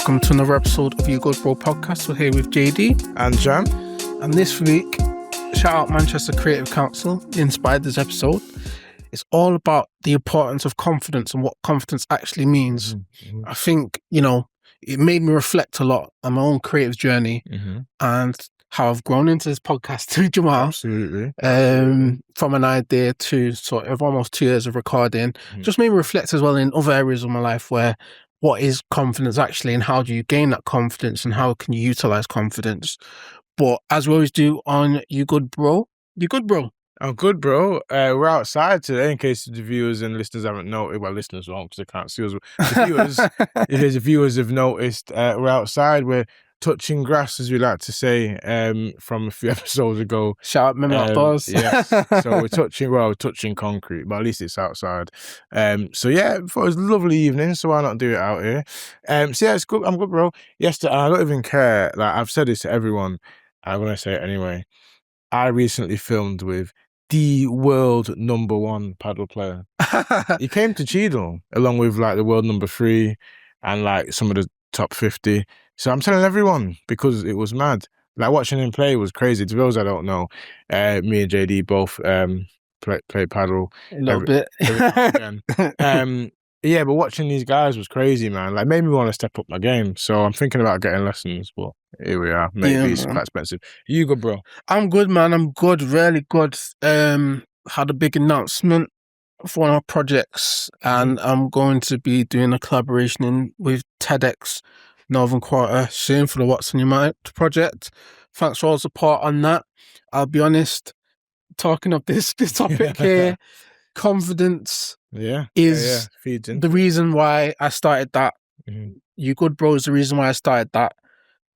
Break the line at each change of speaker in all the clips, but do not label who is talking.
welcome to another episode of You Good Bro podcast. We're here with JD
and Jan.
And this week, shout out Manchester Creative Council, inspired this episode. It's all about the importance of confidence and what confidence actually means. Mm-hmm. I think, it made me reflect a lot on my own creative journey and how I've grown into this podcast with Jamal.
Absolutely.
From an idea to sort of almost 2 years of recording. Just made me reflect as well in other areas of my life where what is confidence actually and how do you gain that confidence and how can you utilize confidence. But as we always do on You Good Bro, You Good Bro.
I'm good, bro. We're outside today in case the viewers and listeners haven't noticed. Well, listeners won't because they can't see us. The viewers have noticed, we're outside. We're touching grass, as we like to say, from a few episodes ago.
Shout out Mimi Outdoors.
Yes. So we're touching concrete, but at least it's outside. So yeah, it was a lovely evening, so why not do it out here? So yeah, it's good. I'm good, bro. Yesterday, I don't even care. Like, I've said this to everyone. I'm going to say it anyway. I recently filmed with the world number 1 paddle player. He came to Cheadle along with like the world number 3 and like some of the top 50. So I'm telling everyone because it was mad. Like watching him play was crazy. To those I don't know, me and JD both play paddle
a little bit.
Yeah, but watching these guys was crazy, man. Like made me want to step up my game. So I'm thinking about getting lessons, but here we are. Maybe it's quite expensive. You good, bro?
I'm good, man. I'm good, really good. Had a big announcement for one of our projects, and I'm going to be doing a collaboration with TEDx Northern Quarter soon for the What's on Your Mind project. Thanks for all the support on that. I'll be honest, talking of this topic here, confidence is the reason why I started that. You Good Bro is the reason why I started that.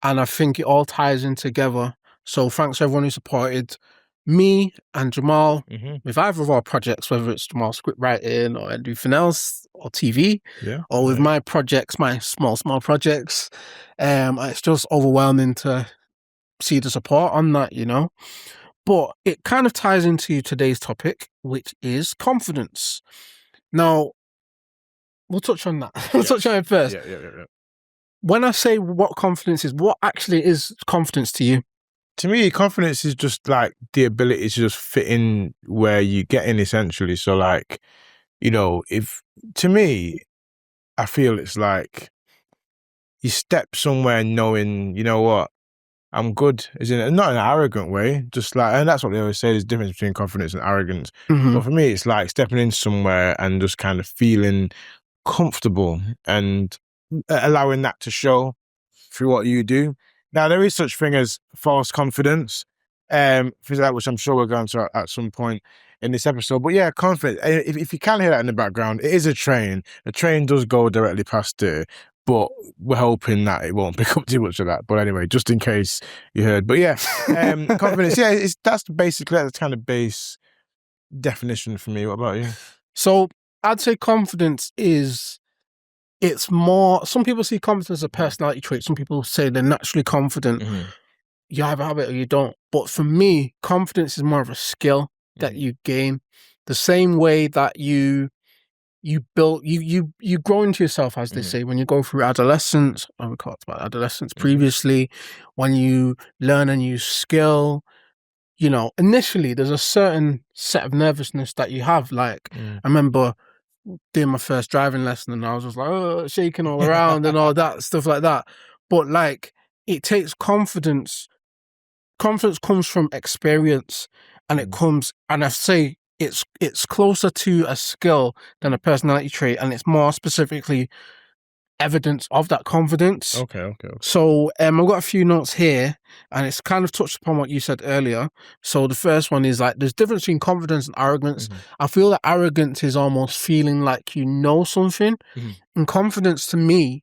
And I think it all ties in together. So thanks to everyone who supported me and Jamal with either of our projects, whether it's Jamal's script writing or anything else, or TV, or with my projects, my small projects. It's just overwhelming to see the support on that, But it kind of ties into today's topic, which is confidence. Now, we'll touch on that. We'll touch on it first.
Yeah.
When I say what confidence is, what actually is confidence to you?
To me, confidence is just like the ability to just fit in where you get in, essentially. So like, to me, I feel it's like you step somewhere knowing, you know what, I'm good. Not in an arrogant way, just like, and that's what they always say, there's a difference between confidence and arrogance. But for me, it's like stepping in somewhere and just kind of feeling comfortable and allowing that to show through what you do. Now, there is such thing as false confidence, which I'm sure we're going to at some point in this episode. But yeah, confidence, if you can hear that in the background, it is a train. The train does go directly past it, but we're hoping that it won't pick up too much of that. But anyway, just in case you heard. But yeah, confidence, that's basically the kind of base definition for me. What about you?
So I'd say confidence is... It's more, some people see confidence as a personality trait. Some people say they're naturally confident. You either have it or you don't. But for me, confidence is more of a skill that you gain. The same way that you build, you grow into yourself, as they say, when you go through adolescence. We talked about adolescence previously. When you learn a new skill, initially there's a certain set of nervousness that you have. Like, I remember doing my first driving lesson and I was just like, shaking all around and all that stuff like that. But like, it takes confidence. Confidence comes from experience, and it comes, and I say it's closer to a skill than a personality trait, and it's more specifically evidence of that confidence.
Okay.
So I've got a few notes here, and it's kind of touched upon what you said earlier. So the first one is like, there's difference between confidence and arrogance. I feel that arrogance is almost feeling like you know something, and confidence to me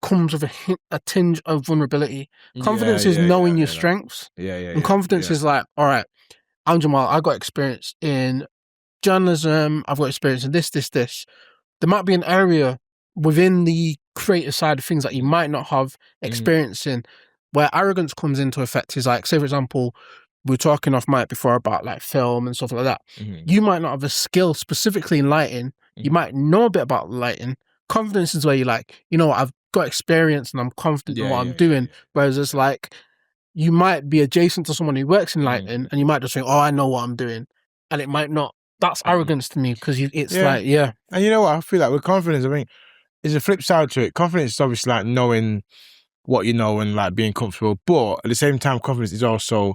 comes with a tinge of vulnerability. Confidence is knowing your strengths. And confidence is like, all right, I'm Jamal, I got experience in journalism, I've got experience in this. There might be an area within the creative side of things that you might not have experience in, where arrogance comes into effect. Is like, say for example, we were talking off mic before about like film and stuff like that. You might not have a skill specifically in lighting. You might know a bit about lighting. Confidence is where you're like, I've got experience and I'm confident in what I'm
yeah,
doing.
yeah.
Whereas it's like, you might be adjacent to someone who works in
Mm.
lighting and you might just think, oh, I know what I'm doing. And it might not. That's arrogance to me, because it's
Yeah.
like, yeah.
And you know what? I feel like with confidence, I mean, there's a flip side to it. Confidence is obviously like knowing what you know and like being comfortable. But at the same time, confidence is also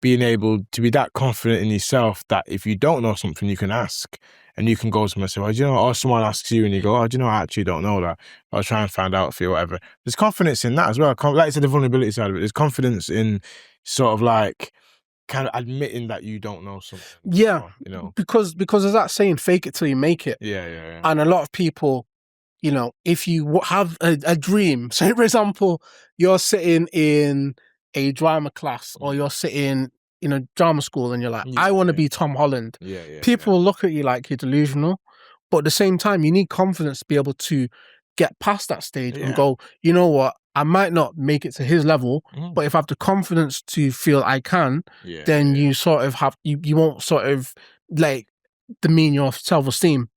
being able to be that confident in yourself that if you don't know something, you can ask and you can go to someone and say, well, do you know, or someone asks you and you go, oh, do you know, I actually don't know that. I'll try and find out for you, whatever. There's confidence in that as well. Like I said, the vulnerability side of it. There's confidence in sort of like kind of admitting that you don't know something.
Yeah.
Or, you know.
Because there's that saying, fake it till you make it.
Yeah.
And a lot of people, you know, if you have a dream, say for example, you're sitting in a drama class or you're sitting in a drama school and you're like, I want to be Tom Holland.
Yeah.
People will look at you like you're delusional. But at the same time, you need confidence to be able to get past that stage and go, you know what, I might not make it to his level, but if I have the confidence to feel I can, then you sort of have, you won't sort of like demean your self-esteem.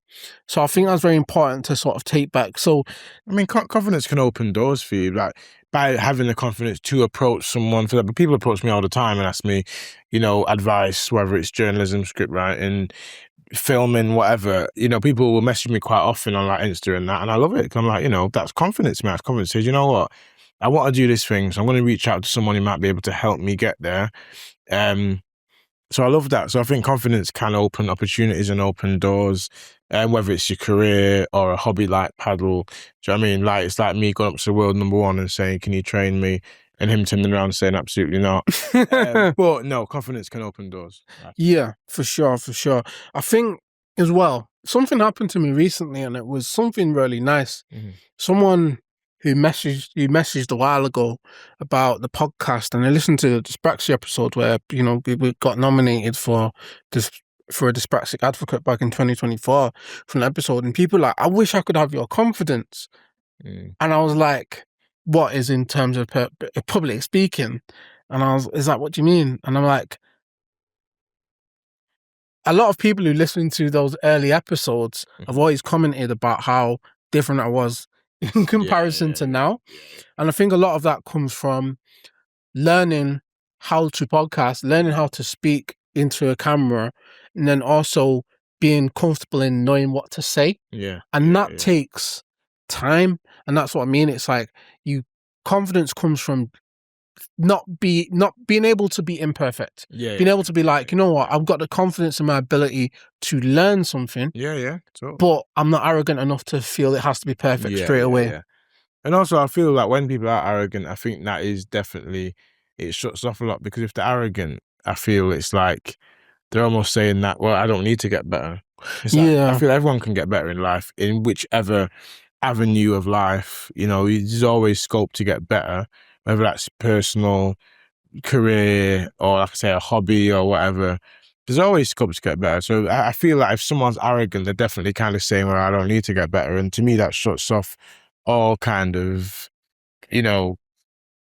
So I think that's very important to sort of take back. So,
I mean, confidence can open doors for you, like by having the confidence to approach someone. For that, but people approach me all the time and ask me, you know, advice, whether it's journalism, script writing, filming, whatever. You know, people will message me quite often on like Insta and that, and I love it. I'm like, you know, that's confidence, man. That's confidence. Says, you know what, I want to do this thing, so I'm going to reach out to someone who might be able to help me get there. So I love that. So I think confidence can open opportunities and open doors, whether it's your career or a hobby like paddle. Do you know what I mean? Like, it's like me going up to the world number one and saying, can you train me? And him turning around and saying, absolutely not. But no, confidence can open doors.
Yeah, for sure. I think as well, something happened to me recently and it was something really nice. Someone who messaged a while ago about the podcast, and I listened to the Dyspraxia episode where, you know, we got nominated for a dyspraxic advocate back in 2024 for an episode, and people like, I wish I could have your confidence. And I was like, what is in terms of public speaking? And is that what do you mean? And I'm like, a lot of people who listen to those early episodes have always commented about how different I was in comparison to now. And I think a lot of that comes from learning how to podcast, learning how to speak into a camera, and then also being comfortable in knowing what to say. And that takes time. And that's what I mean. It's like confidence comes from not being able to be imperfect. Being able to be like, you know what, I've got the confidence in my ability to learn something. But I'm not arrogant enough to feel it has to be perfect straight away.
And also I feel like when people are arrogant, I think that is definitely, it shuts off a lot, because if they're arrogant, I feel it's like they're almost saying that, well, I don't need to get better. It's like, I feel everyone can get better in life, in whichever avenue of life. You know, there's always scope to get better, whether that's personal, career, or like I say, a hobby or whatever. There's always scope to get better. So I feel like if someone's arrogant, they're definitely kind of saying, well, I don't need to get better. And to me, that shuts off all kind of, you know,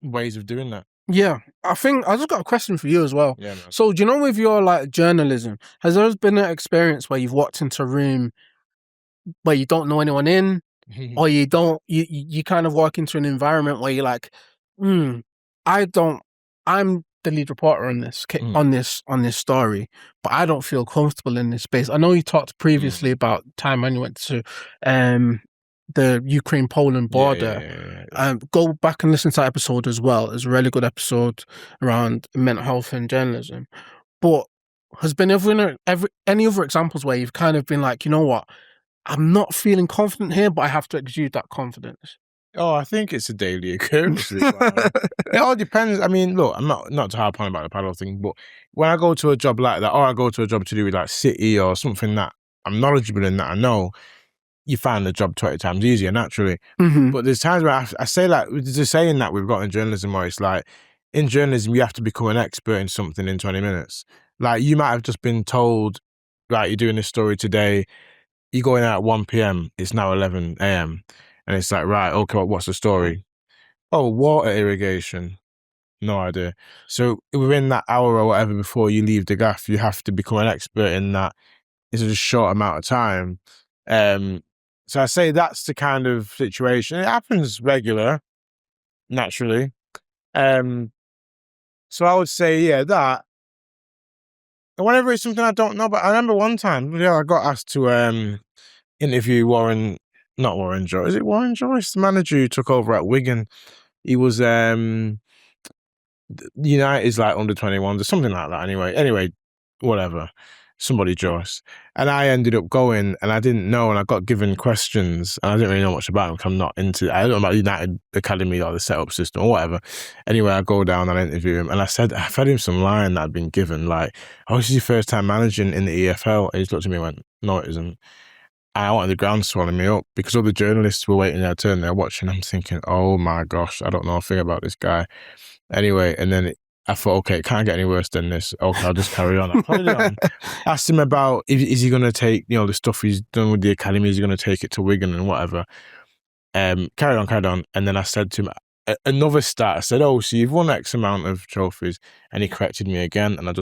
ways of doing that.
Yeah, I think I just got a question for you as well. So do you know, with your like journalism, has there been an experience where you've walked into a room where you don't know anyone in, or you kind of walk into an environment where you're like, I'm the lead reporter on this story, but I don't feel comfortable in this space. I know you talked previously about time when you went to the Ukraine-Poland border. Go back and listen to that episode as well. It's a really good episode around mental health and journalism. But has been any other examples where you've kind of been like, you know what, I'm not feeling confident here, but I have to exude that confidence?
Oh, I think it's a daily occurrence. It all depends. I mean, look, I'm not to harp on about the paddle thing, but when I go to a job like that, or I go to a job to do with like city or something that I'm knowledgeable in, that I know, you find the job 20 times easier, naturally. But there's times where I say, like, there's a saying that we've got in journalism where it's like, in journalism, you have to become an expert in something in 20 minutes. Like, you might have just been told, like, you're doing this story today, you're going out at 1 p.m, it's now 11 a.m, and it's like, right, okay, what's the story? Oh, water irrigation. No idea. So within that hour or whatever before you leave the gaff, you have to become an expert in that. It's a short amount of time. So I say that's the kind of situation. It happens regular, naturally. So I would say, yeah, that. And whenever it's something I don't know, but I remember one time, I got asked to interview not Warren Joyce. Is it Warren Joyce, the manager who took over at Wigan? He was United's like under 21s or something like that. Anyway, whatever. Somebody Joyce. And I ended up going, and I didn't know, and I got given questions, and I didn't really know much about them because I'm not into. I don't know about United Academy or the setup system or whatever. Anyway, I go down and I interview him, and I fed him some line that I'd been given, like, "Oh, this is your first time managing in the EFL." And he looked at me and went, "No, it isn't." I wanted the ground swallowing me up because all the journalists were waiting their turn. They're watching. I'm thinking, "Oh my gosh, I don't know a thing about this guy." Anyway, and then I thought, okay, it can't get any worse than this. Okay, I'll just carry on. I put it on. Asked him about, is he going to take, the stuff he's done with the academy, is he going to take it to Wigan and whatever? Carried on. And then I said to him, another stat, I said, oh, so you've won X amount of trophies. And he corrected me again. And I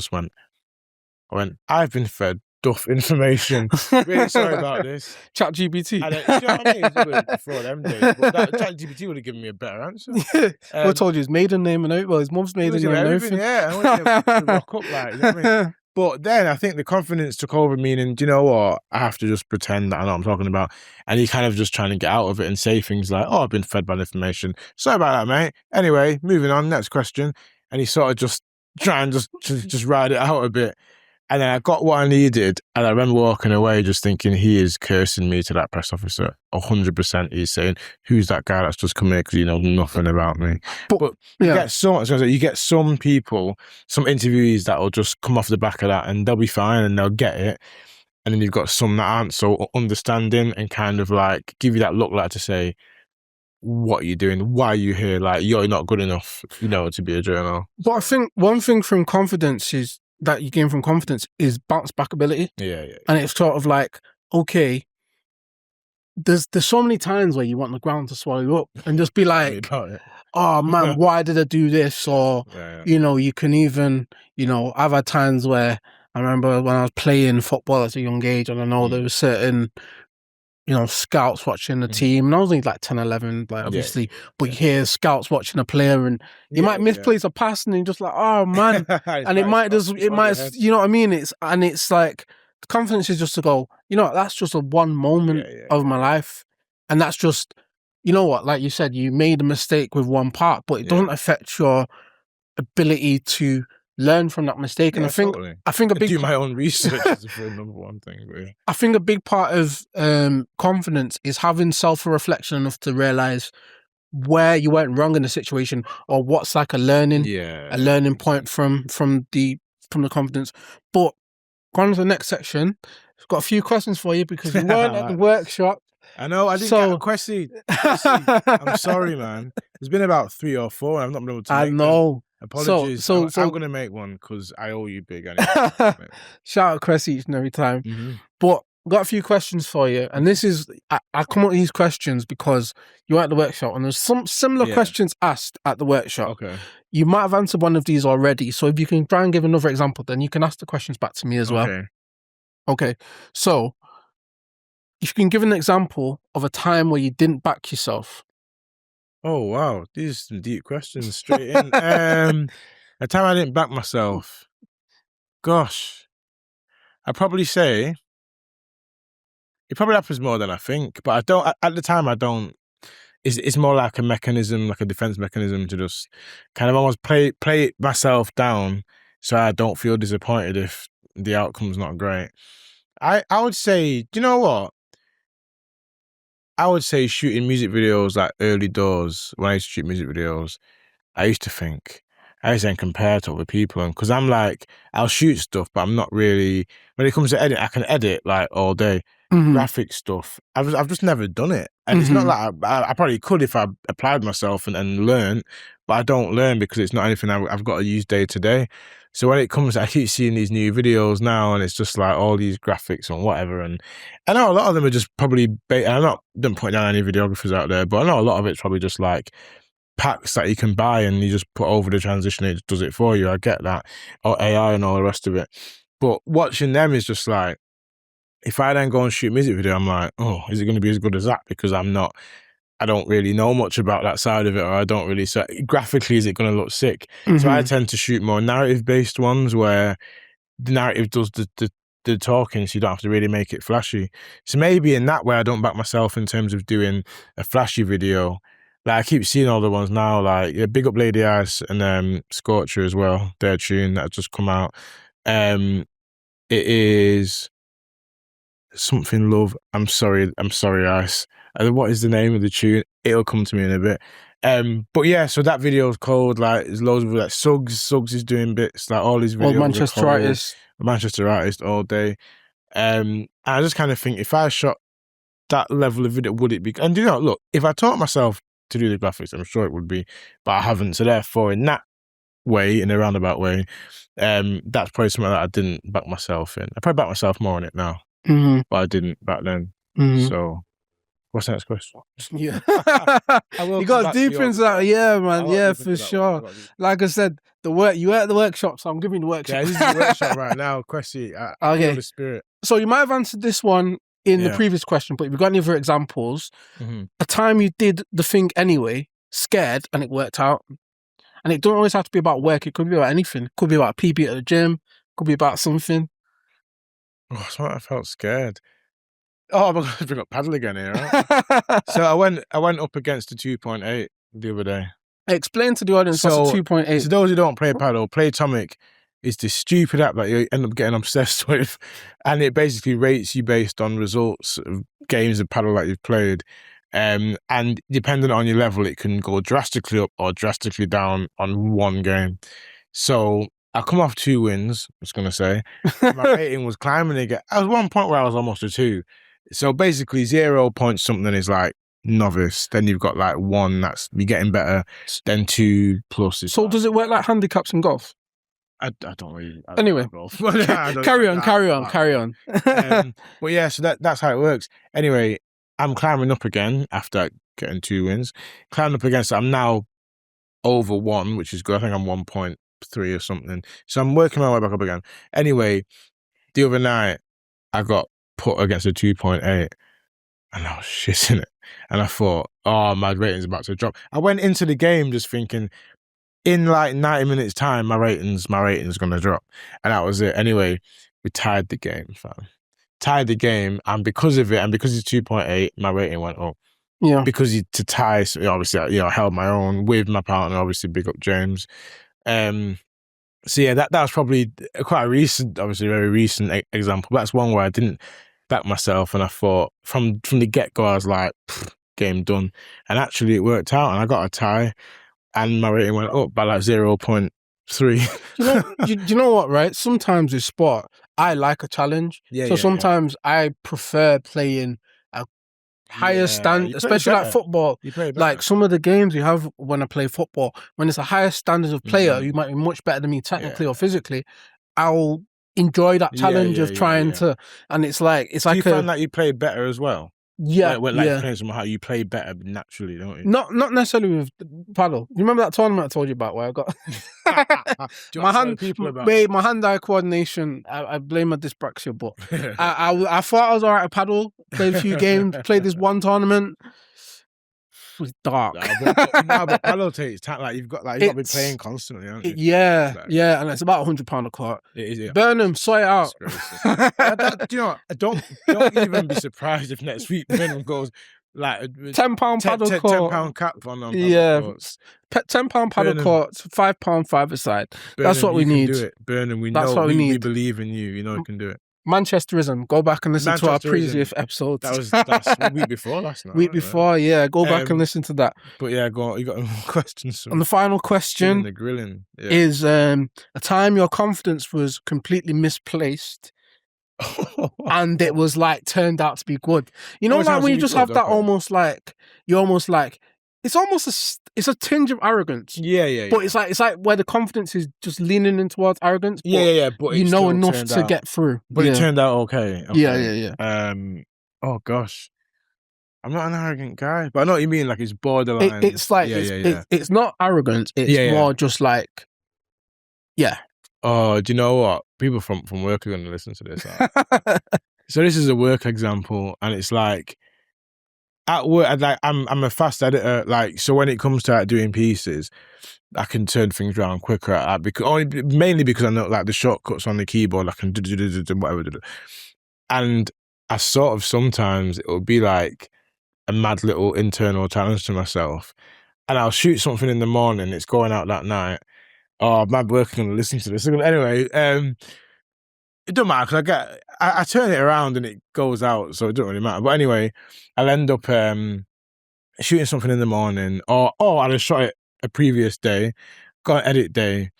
went, I've been fed duff information. Really sorry about this.
ChatGPT.
And you know what I mean? It was before them days. But ChatGPT would have given me a better answer.
I told you his maiden name and his mum's maiden name and everything.
Yeah, I want to rock up like, you know what I mean? But then I think the confidence took over, meaning, do you know what? I have to just pretend that I know what I'm talking about. And he kind of just trying to get out of it and say things like, oh, I've been fed bad information. Sorry about that, mate. Anyway, moving on, next question. And he sort of just trying just ride it out a bit. And then I got what I needed, and I remember walking away just thinking, he is cursing me to that press officer. 100% he's saying, who's that guy that's just come here because he knows nothing about me? But you get some people, some interviewees that will just come off the back of that and they'll be fine and they'll get it. And then you've got some that aren't so understanding and kind of like give you that look like to say, what are you doing? Why are you here? Like, you're not good enough, to be a journal.
But I think one thing from confidence is, that you gain from confidence is bounce back ability.
Yeah.
And it's sort of like, okay, there's so many times where you want the ground to swallow you up and just be like, oh man, why did I do this? Or, you can even, I've had times where I remember when I was playing football at a young age, and I know there was certain, scouts watching the team, and I was only like 10, 11, like obviously, but you hear scouts watching a player and you might misplace a pass and you're just like, oh man, and it might, you know what I mean? It's like, the confidence is just to go, that's just a one moment of my life. And that's just, like you said, you made a mistake with one part, but it doesn't affect your ability to learn from that mistake. And I think a big
do my own research is the number one thing. Really.
I think a big part of confidence is having self-reflection enough to realize where you went wrong in the situation, or what's like a learning point from the confidence. But going to the next section, I've got a few questions for you because you weren't at the workshop.
I know, I didn't get a question. I'm sorry, man. There's been about 3 or 4. I've not been able to make them. Apologies. So I'm going to make one because I owe you big.
Shout out Cressy each and every time. Mm-hmm. But I've got a few questions for you. And this is, I come up with these questions because you were at the workshop and there's some similar questions asked at the workshop.
Okay.
You might have answered one of these already. So if you can try and give another example, then you can ask the questions back to me as well. Okay. So if you can give an example of a time where you didn't back yourself.
Oh, wow. These are some deep questions straight in. A time I didn't back myself. Gosh. I'd probably say it probably happens more than I think, but I don't, at the time I don't. It's more like a mechanism, like a defense mechanism to just kind of almost play it myself down so I don't feel disappointed if the outcome's not great. I would say, do you know what? I would say shooting music videos like early doors, when I used to shoot music videos, I used to compare to other people. And because I'm like, I'll shoot stuff, but I'm not really, when it comes to edit, I can edit like all day. Graphic stuff, I've just never done it. And it's not like I probably could if I applied myself and learned, but I don't learn because it's not anything I've got to use day to day. So when it comes, I keep seeing these new videos now and it's just like all these graphics and whatever. And I know a lot of them are just probably, don't put down any videographers out there, but I know a lot of it's probably just like packs that you can buy and you just put over the transition, it does it for you. I get that. Or AI and all the rest of it. But watching them is just like, if I then go and shoot a music video, I'm like, oh, is it going to be as good as that? Because I don't really know much about that side of it, or I don't really, so graphically, is it going to look sick? So I tend to shoot more narrative-based ones where the narrative does the talking, so you don't have to really make it flashy. So maybe in that way, I don't back myself in terms of doing a flashy video. Like I keep seeing all the ones now, like Big Up Lady Ice and Scorcher as well, their tune that has just come out. It is something love. I'm sorry, Ice. What is the name of the tune? It'll come to me in a bit. But yeah, so that video is cold. Like there's loads of like Suggs is doing bits. Like all these videos.
Old Manchester artist.
Manchester artist all day. I just kind of think if I shot that level of video, would it be? And look, if I taught myself to do the graphics, I'm sure it would be, but I haven't. So therefore, in that way, in a roundabout way, that's probably something that I didn't back myself in. I probably back myself more on it now, but I didn't back then. So, what's the next question?
Yeah, you got deep into that. Yeah, man. Yeah, for sure. Like I said, you were at the workshop, so I'm giving you the workshop.
Yeah, this is the workshop right now. Cressy, I feel the spirit.
So you might have answered this one in the previous question, but if you've got any other examples, a time you did the thing anyway, scared, and it worked out. And it don't always have to be about work. It could be about anything. It could be about a PB at the gym. It could be about something.
Oh, so I felt scared. Oh, I'm going to bring up paddle again here. Right? So I went up against the 2.8 the other day.
Explain to the audience what's a 2.8.
So those who don't play paddle, Playtomic is this stupid app that you end up getting obsessed with, and it basically rates you based on results of games of paddle that you've played. And depending on your level, it can go drastically up or drastically down on one game. So I come off 2 wins, I was going to say. My rating was climbing again. I was one point where I was almost a 2. So basically 0 point something is like novice. Then you've got like 1 that's you're getting better. Then 2 plus is.
So does it work like handicaps in golf?
I don't really.
Anyway, carry on.
But yeah, so that's how it works. Anyway, I'm climbing up again after getting 2 wins. Climbing up against, I'm now over 1, which is good. I think I'm 1.3 or something. So I'm working my way back up again. Anyway, the other night, I got put against a 2.8 and I was shitting it. And I thought, oh, my rating's about to drop. I went into the game just thinking, in like 90 minutes time, my rating's going to drop. And that was it. Anyway, we tied the game, fam. Tied the game, and because of it, and because it's 2.8, my rating went up.
Yeah.
Because to tie, so obviously, I held my own with my partner, obviously, big up James. So yeah, that was probably quite a recent, obviously, very recent example. That's one where I didn't back myself, and I thought from the get-go, I was like, game done. And actually, it worked out, and I got a tie, and my rating went up by like 0.3.
Do you know what, right? Sometimes with sport, I like a challenge. So sometimes I prefer playing a higher standard, especially like football. Like some of the games you have when I play football, when it's a higher standard of player, you might be much better than me technically or physically. I'll enjoy that challenge of trying to, and it's like
Do you find that you play better as well?
Yeah,
playing somehow you play better naturally, don't you?
Not necessarily with paddle. You remember that tournament I told you about where I got my hand-eye coordination? I blame my dyspraxia, but I thought I was alright at paddle. Played a few games. Played this one tournament. It was dark.
But paddle takes time. Like you've got to be playing constantly, haven't you?
Yeah, and it's about £100 a court.
It is. Yeah.
Burnham, sort it out.
Do you know what? Don't even be surprised if next week Burnham goes like
£10 paddle court,
£10 cap on
yeah,
courts.
£10 paddle courts, £5 5-a-side. That's what we need.
Do it, Burnham. We know. We believe in you. You know you can do it.
Manchesterism. Go back and listen to our previous episodes.
That's the week before last night.
Week before, yeah. Go back and listen to that.
But yeah, go on. You got more questions?
And the final question
the grilling
is a time your confidence was completely misplaced and it was like turned out to be good. You know, like when you just have that almost like it's a tinge of arrogance.
Yeah.
But it's like where the confidence is just leaning in towards arrogance. But
yeah. But
you know enough to get through.
But it turned out okay.
Yeah.
Oh gosh, I'm not an arrogant guy, but I know what you mean. Like it's borderline.
It's like it's not arrogance. It's more just like
Oh, do you know what? People from work are going to listen to this. So this is a work example, and it's like at work, I'm a fast editor. Like, so when it comes to like, doing pieces, I can turn things around quicker. Mainly because I know like the shortcuts on the keyboard. I can do whatever. And I sort of sometimes it will be like a mad little internal challenge to myself, and I'll shoot something in the morning. It's going out that night. Oh, my working gonna listen to this anyway. It don't matter because I turn it around and it goes out, so it don't really matter. But anyway, I'll end up shooting something in the morning, or I just shot it a previous day, got an edit day,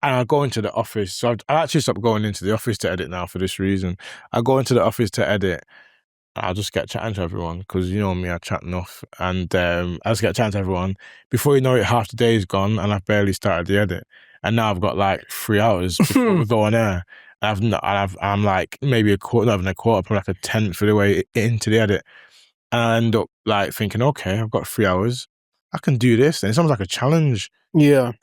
and I'll go into the office. So I actually stopped going into the office to edit now for this reason. I go into the office to edit. I'll just get chatting to everyone because you know me, I chat enough, and I just get chatting to everyone. Before you know it, half the day is gone, and I've barely started the edit, and now I've got like 3 hours before we go on air. I'm like maybe not even a quarter, probably like a tenth of the way into the edit, and I end up like thinking, okay, I've got 3 hours, I can do this, and it's almost like a challenge.
Yeah.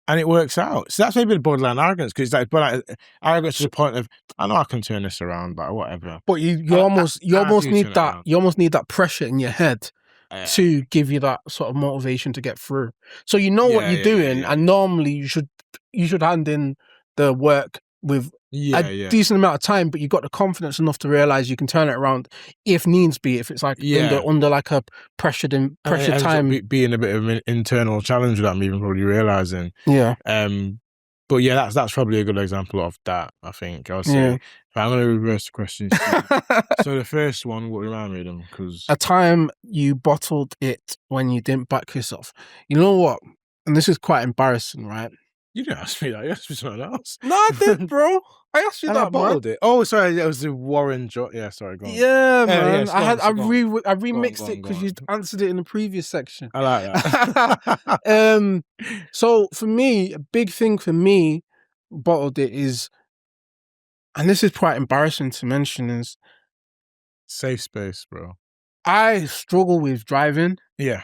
And it works out. So that's maybe the borderline arrogance, because it's like arrogance to the point of I know I can turn this around, but whatever.
But you almost need that pressure in your head to give you that sort of motivation to get through. So you know what you're doing, and normally you should hand in the work with a decent amount of time, but you've got the confidence enough to realize you can turn it around if needs be. If it's like under like a pressured time,
being a bit of an internal challenge without me even probably realizing.
Yeah.
But yeah, that's probably a good example of that. I think I'll say.
Yeah.
I'm going to reverse the questions. So the first one, what remind me of them? Because
a time you bottled it when you didn't back yourself. You know what? And this is quite embarrassing, right?
You didn't ask me that. You asked me something else.
No, I did, bro. I asked you
and
that,
I bottled it. Oh, sorry. It was the Warren Yeah, sorry. Go on.
Yeah, man. I remixed it because you answered it in the previous section.
I like that.
So for me, a big thing for me, bottled it is, and this is quite embarrassing to mention, is
safe space, bro.
I struggle with driving.
Yeah.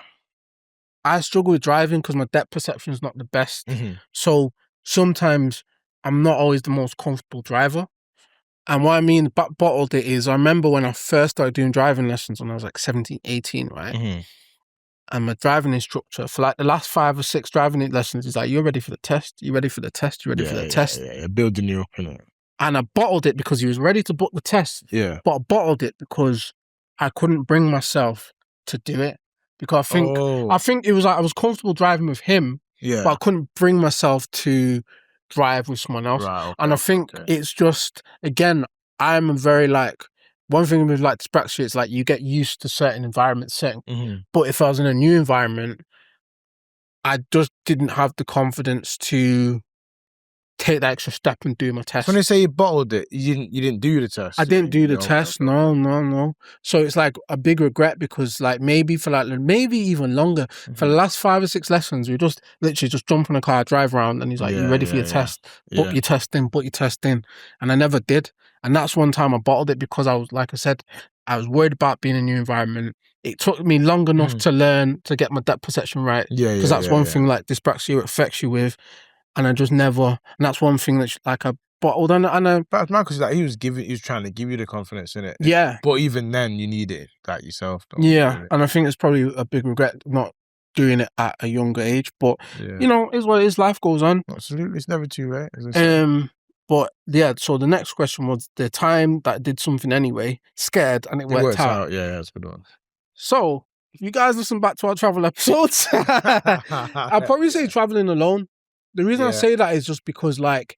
I struggle with driving because my depth perception is not the best. So sometimes I'm not always the most comfortable driver. And what I mean bottled it is, I remember when I first started doing driving lessons when I was like 17, 18, right? And my driving instructor, for like the last 5 or 6 driving lessons, is like, you're ready for the test? You ready for the test? You ready for the test?
Yeah, building you up in it.
And I bottled it because he was ready to book the test.
Yeah.
But I bottled it because I couldn't bring myself to do it. Because I think it was like I was comfortable driving with him, but I couldn't bring myself to drive with someone else.
Right, okay,
and I think it's just, again, I'm very like, one thing with like dyspraxia, it's like you get used to certain environments, but if I was in a new environment, I just didn't have the confidence to take that extra step and do my test.
When they say you bottled it, you didn't do the test.
I didn't do the test. No. So it's like a big regret because like maybe even longer, for the last 5 or 6 lessons, we just literally just jump in a car, drive around, and he's like, you ready for your test? Book your test in. And I never did. And that's one time I bottled it because I was, like I said, I was worried about being in a new environment. It took me long enough to learn to get my depth perception right. Because that's one thing like dyspraxia affects you with. And I just never, and that's one thing that like I bottled and
but man, because like he was trying to give you the confidence in it.
Yeah.
But even then, you need it like yourself.
Yeah, and I think it's probably a big regret not doing it at a younger age. But you know, is what it is. Life goes on.
Absolutely, it's never too late.
But yeah, so the next question was the time that I did something anyway, scared, and it worked out.
Yeah, that's a good one.
So if you guys listen back to our travel episodes, I'll probably say traveling alone. The reason I say that is just because, like,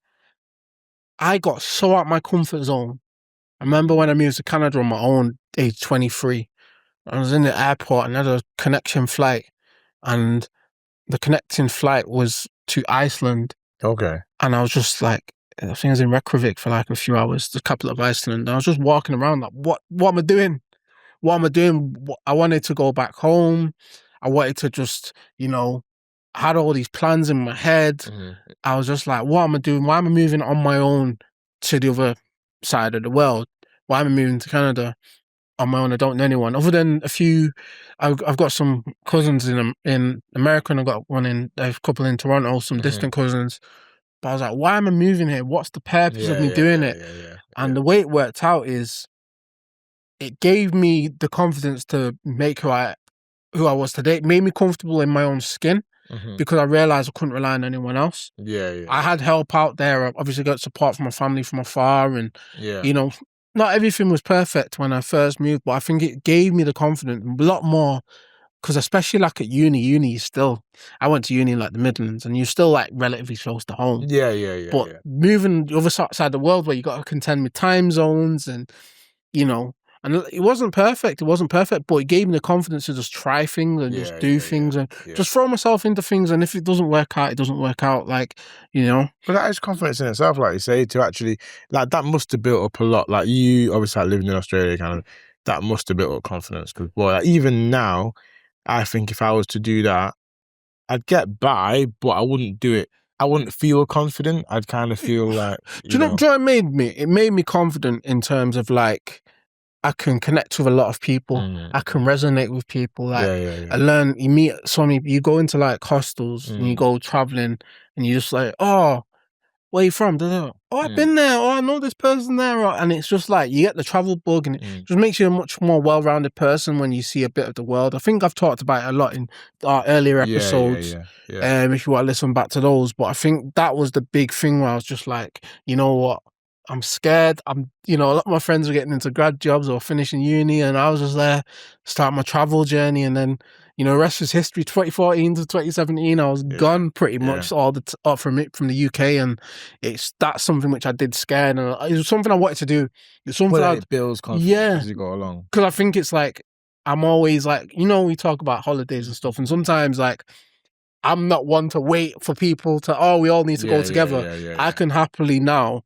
I got so out my comfort zone. I remember when I moved to Canada on my own, age 23. I was in the airport and I had a connection flight. And the connecting flight was to Iceland.
Okay.
And I was just like, I think I was in Reykjavik for like a few hours, the capital of Iceland. And I was just walking around like, what am I doing? What am I doing? I wanted to go back home. I wanted to just, you know, I had all these plans in my head. I was just like, what am I doing? Why am I moving on my own to the other side of the world? Why am I moving to Canada on my own? I don't know anyone other than a few. I've got some cousins in America, and I've got a couple in Toronto, some distant cousins. But I was like, why am I moving here? What's the purpose of me doing it? And the way it worked out is it gave me the confidence to make who I was today. It made me comfortable in my own skin because I realized I couldn't rely on anyone else. I had help out there. I obviously got support from my family from afar, and you know, not everything was perfect when I first moved, but I think it gave me the confidence a lot more. Because especially like at uni still, I went to uni in like the Midlands, and you're still like relatively close to home. But moving the other side of the world where you got to contend with time zones and, you know, and it wasn't perfect. It wasn't perfect, but it gave me the confidence to just try things and just do things and just throw myself into things. And if it doesn't work out, it doesn't work out. Like, you know.
But that is confidence in itself, like you say, to actually, like, that must have built up a lot. Like, you obviously like, living in Australia, kind of, that must have built up confidence. Because, boy, like, even now, I think if I was to do that, I'd get by, but I wouldn't do it. I wouldn't feel confident. I'd kind of feel like,
do you know what it made me? It made me confident in terms of like, I can connect with a lot of people. I can resonate with people. Like, I learn, you meet so many, you go into like hostels and you go traveling and you just like, oh, where you from? Oh, I've been there. Oh, I know this person there. And it's just like, you get the travel bug, and it just makes you a much more well-rounded person when you see a bit of the world. I think I've talked about it a lot in our earlier episodes. If you want to listen back to those. But I think that was the big thing where I was just like, you know what? I'm scared. You know, a lot of my friends were getting into grad jobs or finishing uni, and I was just there, starting my travel journey, and then, you know, the rest was history. 2014 to 2017, I was gone pretty much all from the UK, and that's something which I did scared, and it was something I wanted to do. It's something
it builds confidence as you go along.
Because I think it's like, I'm always like, you know, we talk about holidays and stuff, and sometimes like, I'm not one to wait for people to, we all need to go together. I can happily now,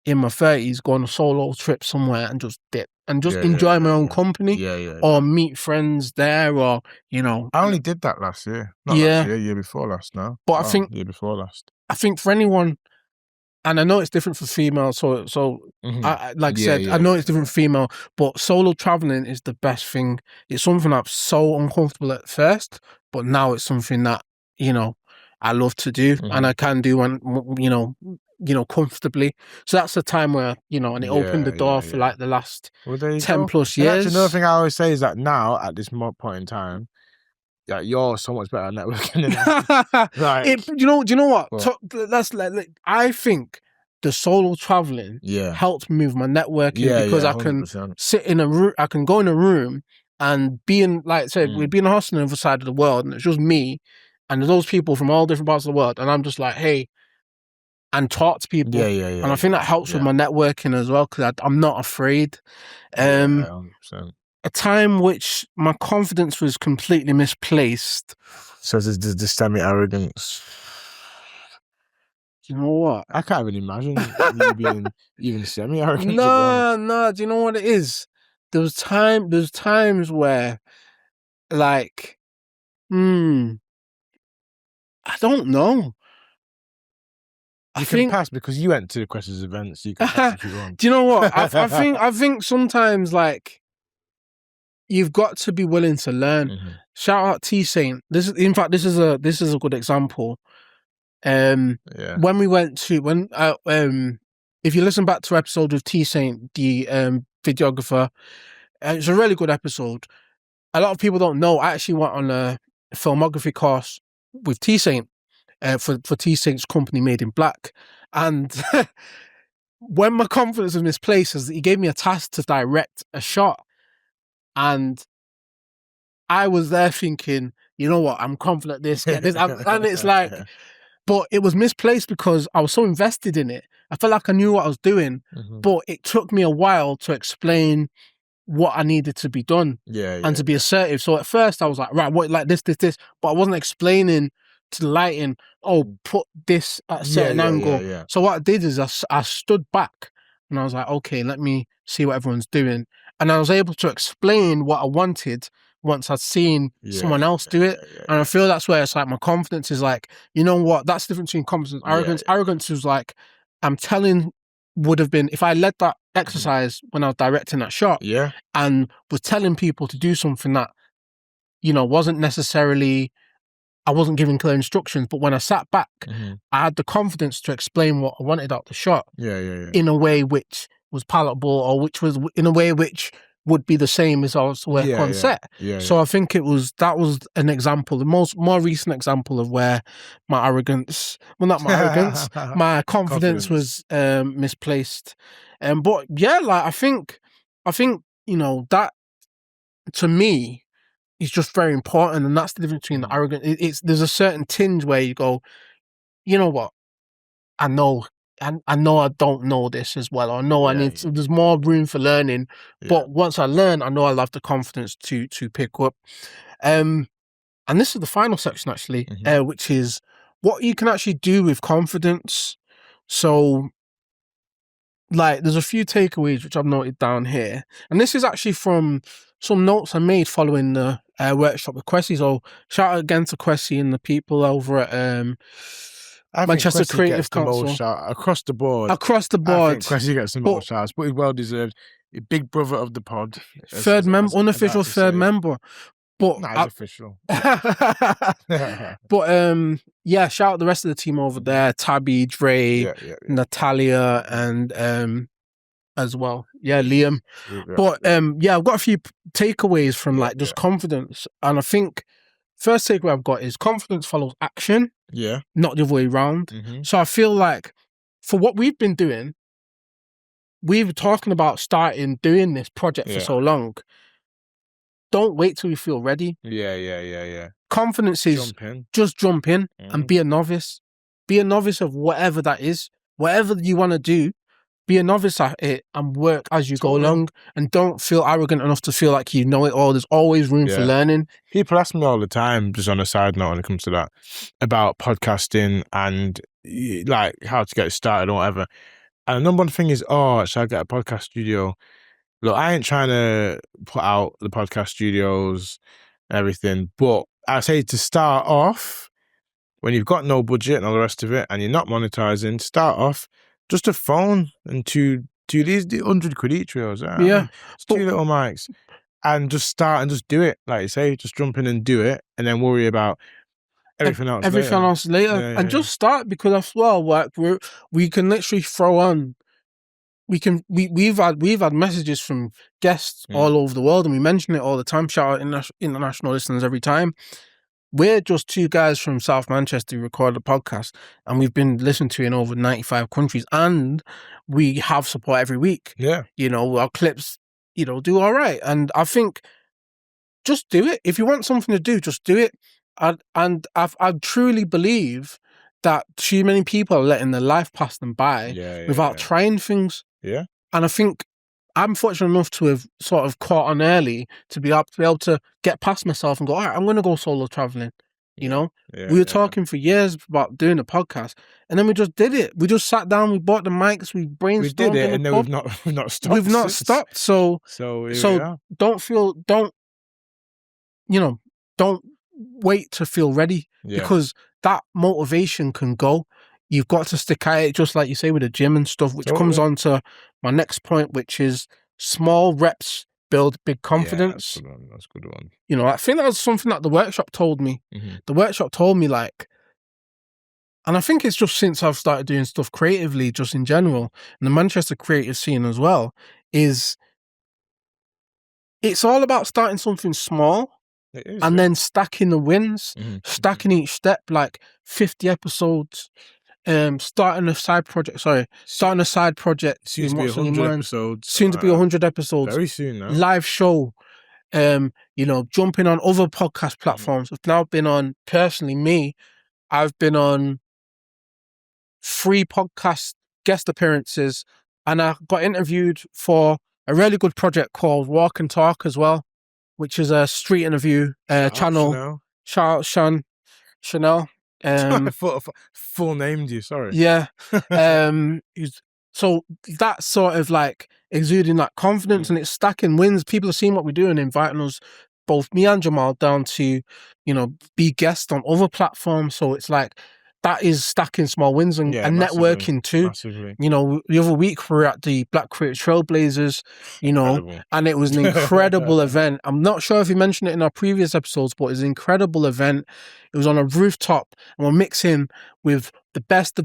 in my 30s, go on a solo trip somewhere and just dip and just enjoy my own company or meet friends there, or, you know.
I only did that last year. Not last year before last now.
But I think
year before last.
I think for anyone, and I know it's different for females, so I know it's different for female, but solo traveling is the best thing. It's something that's so uncomfortable at first, but now it's something that, you know, I love to do and I can do when, you know, comfortably. So that's the time where, you know, and it opened the door for like the last 10 plus years.
Actually, another thing I always say is that now, at this point in time, you're so much better at networking than I.
Do you know what? I think the solo traveling helped me with my networking because I can sit in a room, I can go in a room and be in, like, say, we'd be in a hostel on the other side of the world, and it's just me and those people from all different parts of the world, and I'm just like, hey, and talk to people. And I think that helps with my networking as well, because I'm not afraid.
100%.
A time which my confidence was completely misplaced.
So there's this semi-arrogance.
Do you know what?
I can't even imagine you being even semi-arrogant.
No. Do you know what it is? There's times where, like, I don't know.
You can pass because you went to the Questions events. You can pass if you want.
Do you know what? I think sometimes, like, you've got to be willing to learn. Shout out T Saint. This is a good example. When we went to if you listen back to episode with T Saint, the videographer, it's a really good episode. A lot of people don't know, I actually went on a filmography course with T Saint for T Saint's company Made in Black, and when my confidence was misplaced, is that he gave me a task to direct a shot, and I was there thinking, you know what, I'm confident get this, and it's like, but it was misplaced because I was so invested in it. I felt like I knew what I was doing, but it took me a while to explain what I needed to be done and to be assertive. So at first I was like, right, what, like this, but I wasn't explaining to the lighting, put this at a certain angle. So what I did is I stood back and I was like, okay, let me see what everyone's doing. And I was able to explain what I wanted once I'd seen someone else do it. And I feel that's where it's like my confidence is like, you know what, that's the difference between confidence and arrogance. Arrogance was like, would have been if I led that exercise when I was directing that shot and was telling people to do something that, you know, wasn't necessarily I wasn't giving clear instructions, but when I sat back,
Mhm.
I had the confidence to explain what I wanted out the shot
Yeah.
in a way which was palatable, or which was in a way which would be the same as I was to work on set.
Yeah.
So I think that was an example, the more recent example of where my arrogance, well, not my arrogance, my confidence was misplaced. But yeah, like I think that to me is just very important, and that's the difference between the arrogant. There's a certain tinge where you go, you know what, I know I don't know this as well, or I need to, there's more room for learning. But once I learn, I know I'll have the confidence to pick up. And this is the final section actually, which is what you can actually do with confidence. So, like, there's a few takeaways which I've noted down here, and this is actually from some notes I made following the workshop with Kwesi. So shout out again to Kwesi and the people over at Manchester Creative Council.
Across the board.
I think
Kwesi gets the most shouts, but he's well deserved. A big brother of the pod.
Unofficial third member. But
nah, it's official.
But yeah, shout out the rest of the team over there, Tabby, Dre, Natalia, and as well. Yeah, Liam. But I've got a few takeaways from just confidence. And I think first takeaway I've got is confidence follows action.
Yeah.
Not the other way around. So I feel like for what we've been doing, we were talking about doing this project for so long. Don't wait till you feel ready.
Yeah.
Confidence is just jump in and be a novice. Be a novice of whatever that is. Whatever you want to do, be a novice at it and work as you go along, and don't feel arrogant enough to feel like you know it all. There's always room for learning.
People ask me all the time, just on a side note when it comes to that, about podcasting and like how to get started or whatever. And the number one thing is, should I get a podcast studio? Look, I ain't trying to put out the podcast studios and everything, but I say to start off, when you've got no budget and all the rest of it, and you're not monetizing, start off just a phone and two these 100 quid each reels. Just 2 little mics, and just start and just do it. Like you say, just jump in and do it, and then worry about everything else later.
And just start, because as well, like we can literally throw on. We've had messages from guests all over the world, and we mention it all the time. Shout out international listeners every time. We're just two guys from South Manchester who record a podcast, and we've been listened to in over 95 countries, and we have support every week.
Yeah.
Our clips, do all right. And I think just do it. If you want something to do, just do it. And I truly believe that too many people are letting their life pass them by without trying things.
Yeah.
And I think I'm fortunate enough to have sort of caught on early to be able to get past myself and go, all right, I'm going to go solo traveling. We were talking for years about doing a podcast, and then we just did it. We just sat down, we bought the mics, we brainstormed. We
did it, and then we've not stopped.
We've not stopped. So don't wait to feel ready, because that motivation can go. You've got to stick at it, just like you say with the gym and stuff, which comes on to my next point, which is small reps build big confidence.
Yeah, that's a good one.
I think that was something that the workshop told me. The workshop told me, and I think it's just since I've started doing stuff creatively, just in general, and the Manchester creative scene as well, is it's all about starting something small. And then stacking the wins, stacking each step, like 50 episodes, starting a side project. Soon
to be 100 episodes.
Soon to be 100 episodes.
Very soon now.
Live show. Jumping on other podcast platforms. I've now been on, personally, I've been on 3 podcast guest appearances, and I got interviewed for a really good project called Walk and Talk as well, which is a street interview channel. Shout out Chanel.
Full named you, sorry.
Yeah. So that's sort of like exuding that confidence, and it's stacking wins. People are seeing what we do and inviting us, both me and Jamal, down to, be guests on other platforms. So it's like that is stacking small wins and
massively,
networking too.
massively.
You know, the other week we were at the Black Creative Trailblazers, you know,
Incredible.
and it was an incredible event. I'm not sure if we mentioned it in our previous episodes, but it was an incredible event. It was on a rooftop, and we're mixing with the best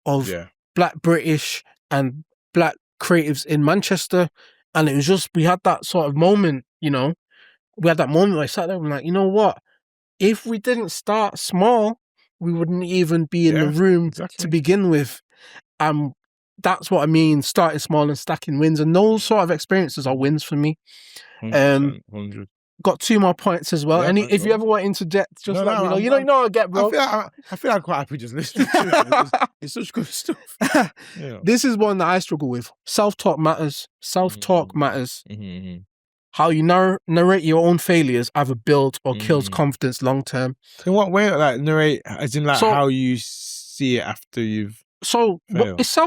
of Black British and Black creatives in Manchester. And it was just, we had that sort of moment, you know, we had that moment where I sat there and I'm like, you know what? If we didn't start small, we wouldn't even be in the room to begin with. That's what I mean, starting small and stacking wins. And those sort of experiences are wins for me.
100.
Got 2 more points as well.
Yeah,
if you ever want to interject, just let me know. You know what I get, bro.
I feel I'm quite happy just listening to it. It's such good stuff. Yeah.
This is one that I struggle with. Self-talk matters. Self-talk matters.
Mm-hmm.
How you narrate your own failures either builds or kills confidence long term.
In what way? Like narrate, as in like how you see it after you've failed?
It's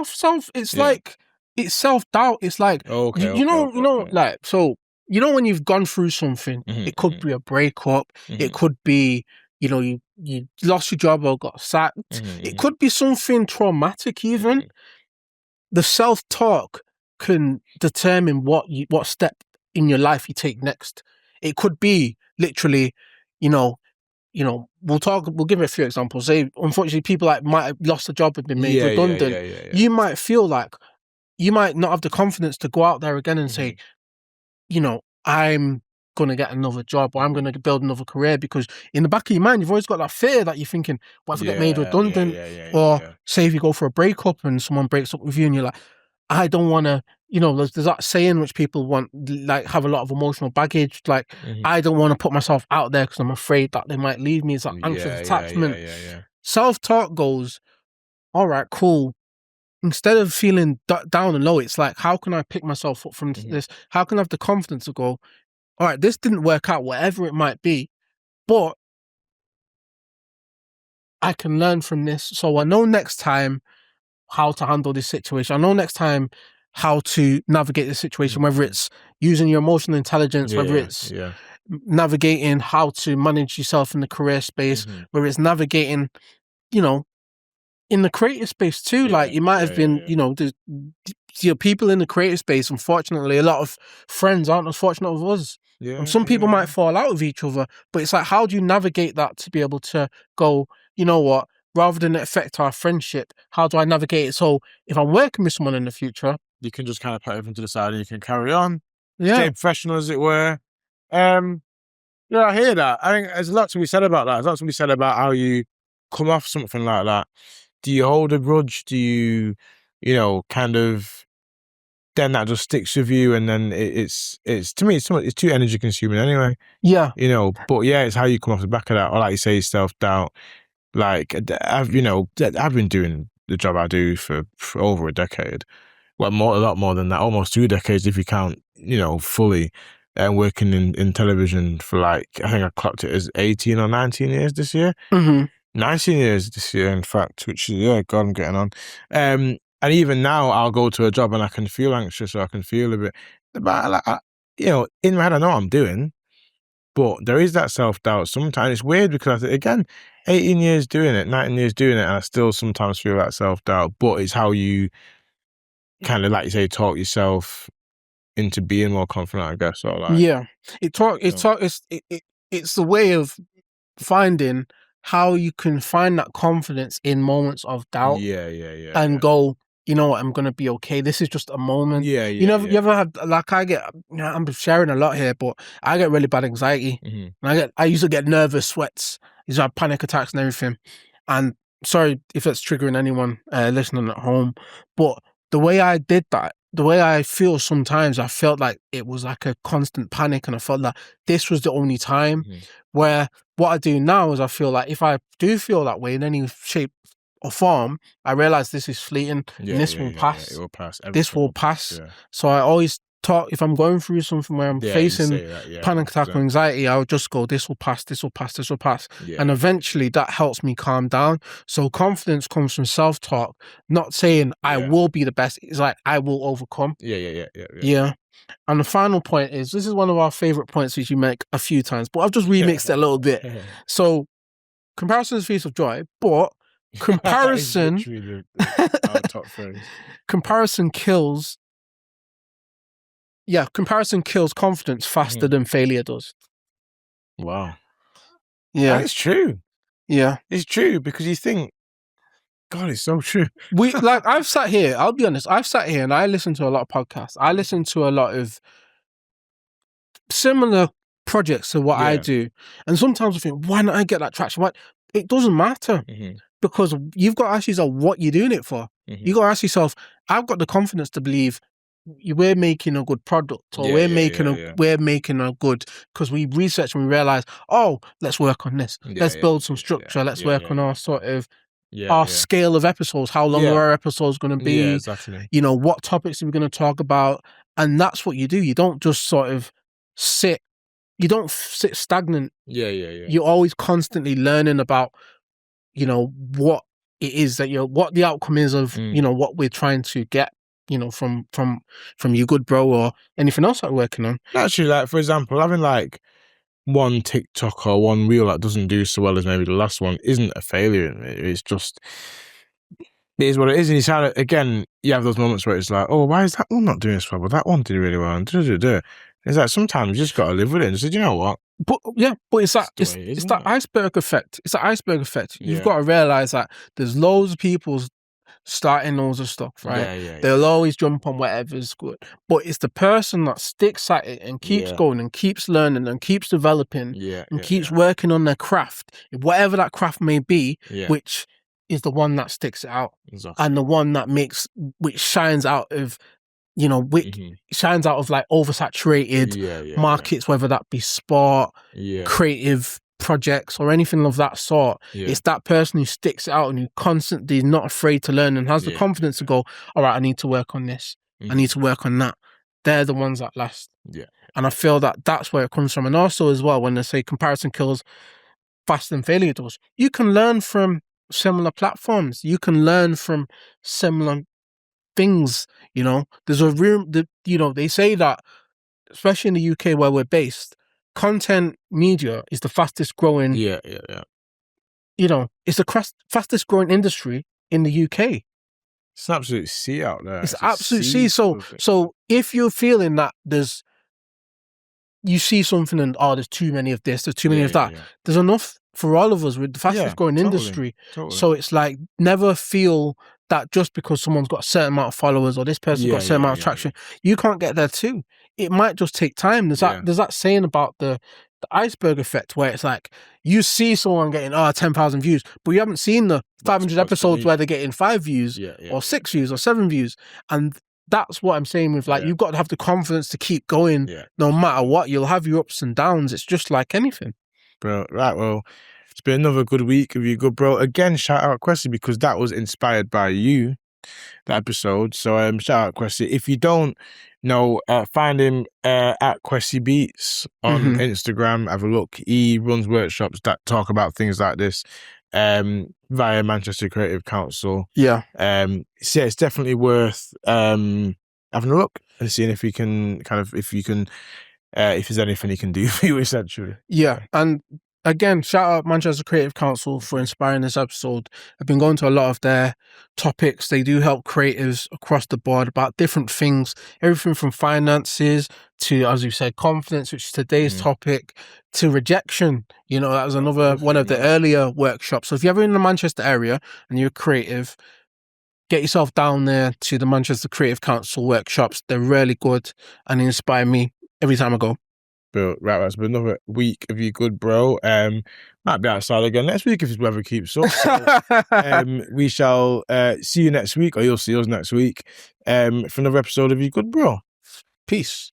it's like, it's self-doubt. It's like, you know, like, so, you know, when you've gone through something, it could be a breakup, it could be, you know, you lost your job or got sacked, it could be something traumatic even. The self-talk can determine what step in your life you take next. It could be literally, you know, we'll give it a few examples. Say, unfortunately, people like might have lost a job and been made redundant. You might feel like you might not have the confidence to go out there again and say, you know, I'm going to get another job or I'm going to build another career, because in the back of your mind, you've always got that fear that you're thinking, what if I get made redundant? Or say if you go for a breakup and someone breaks up with you and you're like, I don't want to, you know, there's that saying which people want, like, have a lot of emotional baggage. Like, I don't want to put myself out there because I'm afraid that they might leave me. It's that anxious attachment. Self-talk goes, all right, cool. Instead of feeling down and low, it's like, how can I pick myself up from this? How can I have the confidence to go, all right, this didn't work out, whatever it might be, but I can learn from this. So I know next time how to handle this situation. I know next time how to navigate this situation, whether it's using your emotional intelligence, whether it's navigating how to manage yourself in the career space, whether it's navigating, you know, in the creative space too. Like, you might have been, you know, people in the creative space, unfortunately, a lot of friends aren't as fortunate as us. And some people might fall out with each other, but it's like, how do you navigate that to be able to go, you know what, rather than it affect our friendship, how do I navigate it? So if I'm working with someone in the future,
you can just kind of put everything to the side and you can carry on. Stay professional, as it were. I hear that. I think there's a lot to be said about that. There's a lot to be said about how you come off something like that. Do you hold a grudge? Do you, you know, kind of, then that just sticks with you, and then it's to me, it's too energy consuming anyway.
Yeah.
You know, but it's how you come off the back of that. Or like you say, self-doubt. Like, I've been doing the job I do for over a decade. Well, a lot more than that, almost 2 decades if you count, you know, fully, and working in television for, like, I think I clocked it as 18 or 19 years this year. 19 years this year, in fact, which is, God, I'm getting on. And even now, I'll go to a job and I can feel anxious, or I can feel a bit, but like, you know, in my head, I know what I'm doing, but there is that self-doubt sometimes. It's weird because, again, 18 years doing it, 19 years doing it, and I still sometimes feel that self-doubt, but it's how you kind of, like you say, talk yourself into being more confident, I guess. Or like,
it's the way of finding how you can find that confidence in moments of doubt. And go, you know what, I'm going to be okay. This is just a moment. You ever have, like, I'm sharing a lot here, but I get really bad anxiety. And I used to get nervous sweats. I used to have panic attacks and everything. And sorry if it's triggering anyone listening at home, but the way I did that, the way I feel sometimes, I felt like it was like a constant panic, and I felt like this was the only time. Where what I do now is I feel like if I do feel that way in any shape or form, I realize this is fleeting, and this will pass.
It will pass.
This will pass. So I always talk, if I'm going through something where I'm facing panic attack or anxiety, I'll just go, this will pass, this will pass, this will pass. And eventually that helps me calm down. So confidence comes from self-talk, not saying I will be the best. It's like, I will overcome. Yeah. And the final point is, this is one of our favorite points which you make a few times, but I've just remixed it a little bit. So comparison is the thief of joy, but Comparison.
That is literally our top phrase.
Comparison kills. Yeah, comparison kills confidence faster than failure does.
Wow.
Yeah,
That is true.
yeah.
It's true because you think, God, it's so true.
I've sat here, I'll be honest, I've sat here and I listen to a lot of podcasts. I listen to a lot of similar projects to what I
Yeah.
do. And sometimes I think, why not I get that traction? It doesn't matter because you've got to ask yourself what you're doing it for. You got to ask yourself, I've got the confidence to believe we're making a good product or we're making a good, because we research and we realize, oh, let's work on this. Let's build some structure. Let's work on our sort of our scale of episodes. How long are our episodes going to be?
Yeah, exactly.
You know, what topics are we going to talk about? And that's what you do. You don't just sort of sit stagnant.
Yeah.
You're always constantly learning about, you know, what it is that what the outcome is of, you know, what we're trying to get, you know, from You Good Bro or anything else that we're working on.
Actually, like, for example, having like one TikTok or one reel that doesn't do so well as maybe the last one isn't a failure. It's just, it is what it is. And you kind of, again, you have those moments where it's like, oh, why is that one not doing so well? But that one did really well. And it's like, sometimes you just got to live with it and just say, you know what?
But it's that iceberg effect. It's the iceberg effect. You've got to realize that there's loads of people starting loads of stuff, right? They'll always jump on whatever's good. But it's the person that sticks at it and keeps going and keeps learning and keeps developing and keeps working on their craft, whatever that craft may be, which is the one that sticks it out.
Exactly.
And the one that which shines out of, you know, which shines out of like oversaturated markets, whether that be sport, creative projects or anything of that sort. It's that person who sticks out and who constantly is not afraid to learn and has the confidence to go, all right, I need to work on this. I need to work on that. They're the ones that last. And I feel that that's where it comes from. And also as well, when they say comparison kills faster than failure does, you can learn from similar platforms. You can learn from similar things. You know, there's a room that, you know, they say that, especially in the UK where we're based, content media is the fastest growing. You know, it's the fastest growing industry in the UK.
It's an absolute sea out there.
It's absolute sea. So if you're feeling that you see something and there's too many of this, there's too many of that, there's enough for all of us with the fastest growing industry.
Totally.
So it's like, never feel that just because someone's got a certain amount of followers or this person's got a certain amount of traction, you can't get there too. It might just take time. There's that saying about the iceberg effect where it's like, you see someone getting 10,000 views, but you haven't seen the 500 episodes where they're getting 5 views or 6 views or 7 views. And that's what I'm saying with like, you've got to have the confidence to keep going no matter what. You'll have your ups and downs. It's just like anything.
Bro, right, well, it's been another good week of You Good Bro. Again, shout out Kwesi because that was inspired by you, that episode. So shout out Kwesi. If you don't know, find him at Kwesi Beats on Instagram. Have a look. He runs workshops that talk about things like this via Manchester Creative Council. So it's definitely worth having a look and seeing if there's anything he can do for you, essentially.
And again, shout out Manchester Creative Council for inspiring this episode. I've been going to a lot of their topics. They do help creatives across the board about different things, everything from finances to, as you said, confidence, which is today's topic, to rejection. You know, that was another one of the earlier workshops. So if you're ever in the Manchester area and you're creative, get yourself down there to the Manchester Creative Council workshops. They're really good and inspire me every time I go.
But right, that's been another week of You Good Bro. Might be outside again next week if his weather keeps up. So, we shall see you next week, or you'll see us next week for another episode of You Good Bro.
Peace.